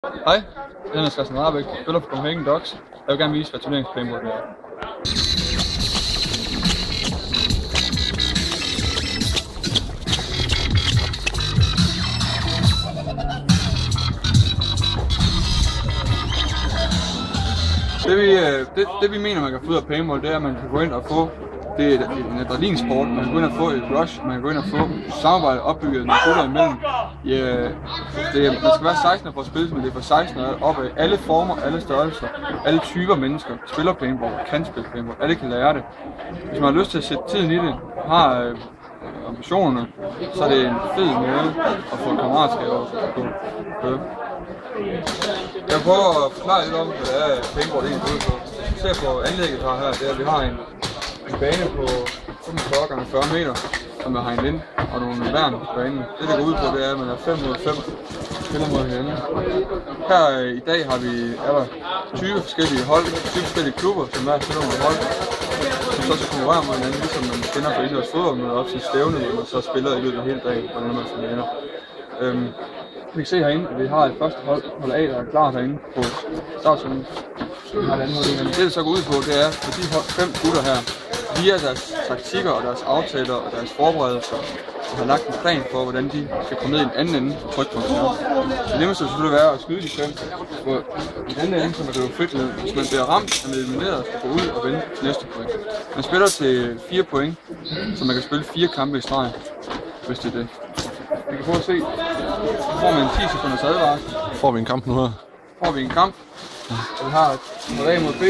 Hej, jeg er Christian Rahbæk, spiller for Copenhagen Ducks. Jeg vil gerne vise, hvad turneringspaintball er. Det vi mener, man kan få ud af paintball, det er, at man kan gå ind og få det er en adrenalinsport. Man kan gå ind og få et rush, man kan gå ind og få samarbejde opbygget med gutter imellem. Man skal være 16 for at spille, men det er for 16 op af alle former, alle størrelser, alle typer mennesker spiller paintball, kan spille paintball, alle kan lære det. Hvis man har lyst til at sætte tiden i det, har ambitionerne, så er det en fed måde at få kammeratskaber på. Jeg prøver at forklare lidt om, hvad paintball egentlig går ud på. Hvis vi ser på anlægget her, det er, at vi har en bane på 45 gange 40 meter, som er hegnet ind, og nogle værn på banen. Det der går ud på, det er, at man er 5 mod 5 spiller mod hinanden. Her i dag er der 20 forskellige hold, 20 forskellige klubber, som hver spiller mod hold, som så skal konkurrere mod hinanden, ligesom man spiller på indendørs fodbold, men op til stævne, hvor man så spiller i løbet af hele dagen, hvordan man finder. Vi kan se herinde, at vi har et første hold A, der er klar herinde på startzonen. Det der så går ud på, det er, at de 5 gutter her, via deres taktikker og deres aftaler og deres forberedelser, har lagt en plan for, hvordan de skal komme ned i en anden ende og trykke på en knap. Det nemmeste vil selvfølgelig være at skyde de 5, hvor i den anden ende, som er det jo fedt ned. Hvis man bliver ramt og elimineret, skal gå ud og vinde til næste point. Man spiller til 4 point, så man kan spille 4 kampe i streg, hvis det er det. Vi kan prøve at se, så får vi en 10 sekunders advarsel. Får vi en kamp nu her? Får vi en kamp, og vi har et A mod B.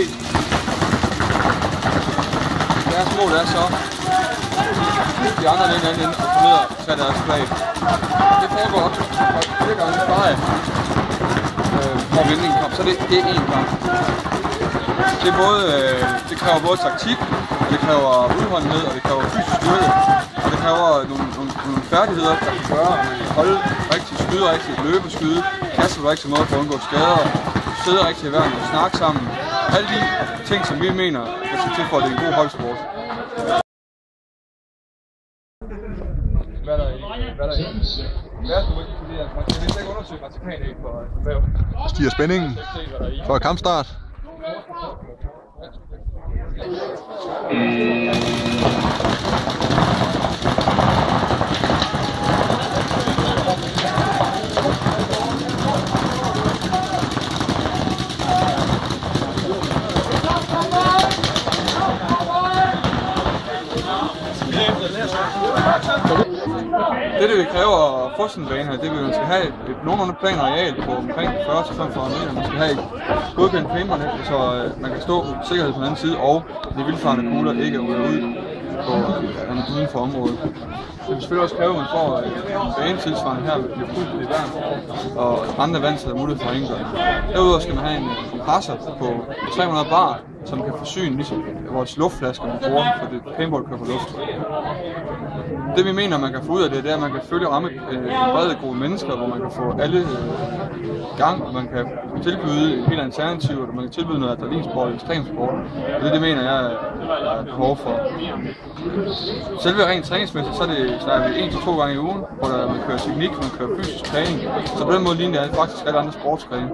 Deres mål er så, de andre den anden ende og komme ned og tage deres flag. Det foregår også 4 gange streg for at vinde en kamp, så det er én kamp. Det kræver både taktik, og det kræver udholdenhed, og det kræver fysisk styrke, og det kræver nogle færdigheder, der kan gøre, at man kan holde rigtigt, skyde rigtigt, løbe, skyde, kaste på rigtig måde for at undgå skader, sidde rigtig i verden og snakke sammen. Alle de ting, som vi mener, der skal til for, at det er en god holdsport. Hvad er der i? Hvad er det, fordi man skal vist ikke undersøge marcipan for væv? Stiger spændingen for kampstart. Det vi kræver at få sådan en bane her, det er, at man skal have et nogenlunde plan areal på omkring 40-45 meter. Man skal have et godkendt paintballnet, så man kan stå sikkerhed på den anden side, og de vildfarende kugler ikke er ude på uden for området. Det vil selvfølgelig også kræve, at man får en bane tilsvarende her med fuldt i værn, og andre vand, så der er mulighed for at indgøre. Derudover skal man have en kompressor på 300 bar, som kan forsyne ligesom vores luftflasker med bruger, for det paintball kører på luft. Det vi mener, man kan få ud af det, det er, at man kan ramme en bred gruppe mennesker, hvor man kan få alle i gang, og man kan tilbyde en helt alternativ, og man kan tilbyde noget adrenalinsport, ekstremsport. Og det mener jeg er behov for. Selve rent træningsmæssigt, så er vi 1-2 gange i ugen, hvor man kører teknik, man kører fysisk træning. Så på den måde ligner det faktisk alle andre sportsgrene.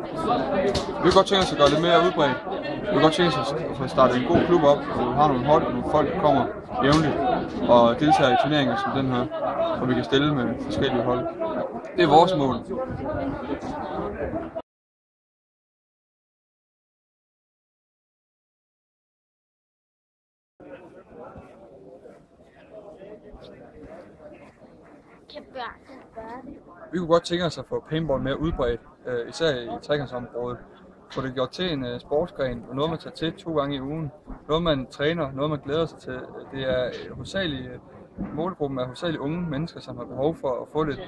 Vi kan godt tænke os at gøre det mere udbredt. Vi kan godt tænke os at starte en god klub op, hvor vi har nogle hold, og nogle folk, der kommer jævnligt og deltager i turneringer som den her, hvor vi kan stille med forskellige hold. Det er vores mål. Vi kunne godt tænke os at få paintball mere udbredt, især i trekantsområdet. Få det gjort til en sportsgren, og noget man tager til 2 gange i ugen. Noget man træner, noget man glæder sig til. Det er målgruppen af hovedsageligt unge mennesker, som har behov for at få lidt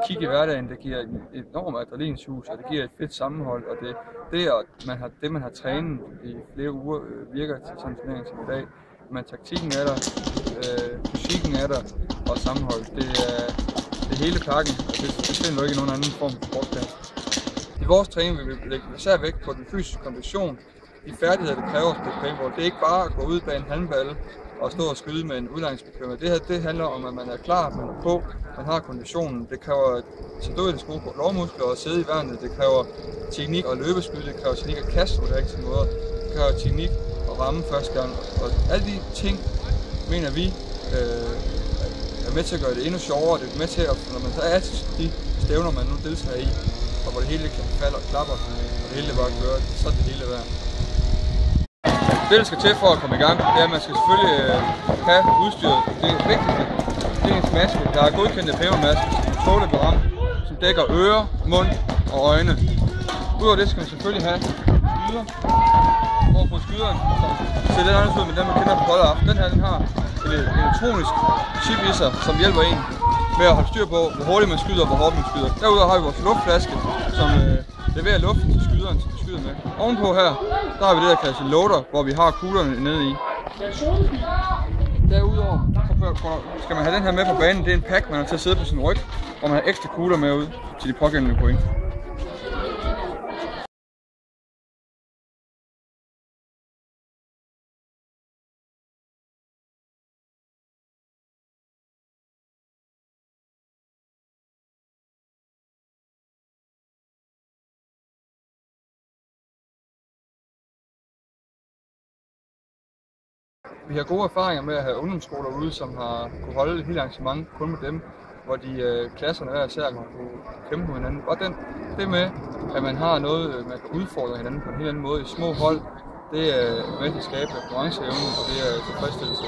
kig i hverdagen. Det giver et enormt adrenalinsus, og det giver et fedt sammenhold. Og det man har trænet i flere uger, virker til sådan en turnering som i dag. Men taktikken er der, fysikken er der, og sammenhold. Det er hele pakken, og det finder du ikke i nogen anden form for sportsgren. I vores træning vil vi lægge især vægt på den fysiske kondition, de færdigheder, det kræver at spille paintball. Det er ikke bare at gå ud bag en handball at stå og skyde med en udlejningsbekymring. Det her, det handler om, at man er klar, man er på, man har konditionen. Det kræver sædvanligt gode lårmuskler og sidde i værnet. Det kræver teknik og løbeskyde, det kræver teknik at kaste på de rigtige måder. Det kræver teknik at ramme første gang. Og alle de ting, mener vi, er med til at gøre det endnu sjovere. Det er med til at, når man tager alle de stævner, man nu deltager i, og hvor det hele falder og klapper, og det hele bare kører, så er det hele værd. Det, der skal til for at komme i gang, det er, at man skal selvfølgelig have udstyret. Det vigtigste, det er en maske. Der er godkendte pebermasker, som tåler ved ramme, som dækker ører, mund og øjne. Udover det skal man selvfølgelig have skyder. Og på skyderen, så ser lidt anderledes ud med den, man kender på polteraften. Den her, den har en elektronisk chip i sig, som hjælper en med at holde styr på, hvor hurtigt man skyder og hvor hårdt man skyder. Derudover har vi vores luftflaske, som leverer luft til skyderen, som vi skyder med. Ovenpå her, der har vi det, der kaldes en loader, hvor vi har kuglerne nede i. Derudover så skal man have den her med på banen. Det er en pack, man har til at sidde på sin ryg, hvor man har ekstra kugler med ud til de pågældende point. Vi har gode erfaringer med at have ungdomsskoler ude, som har kunne holde et helt arrangement kun med dem, hvor de klasserne hver især kan kæmpe med hinanden. Og det med, at man har noget, man kan udfordre hinanden på en helt anden måde i små hold, det er med til at skabe konkurrenceevne, og det er tilfredsstillelse.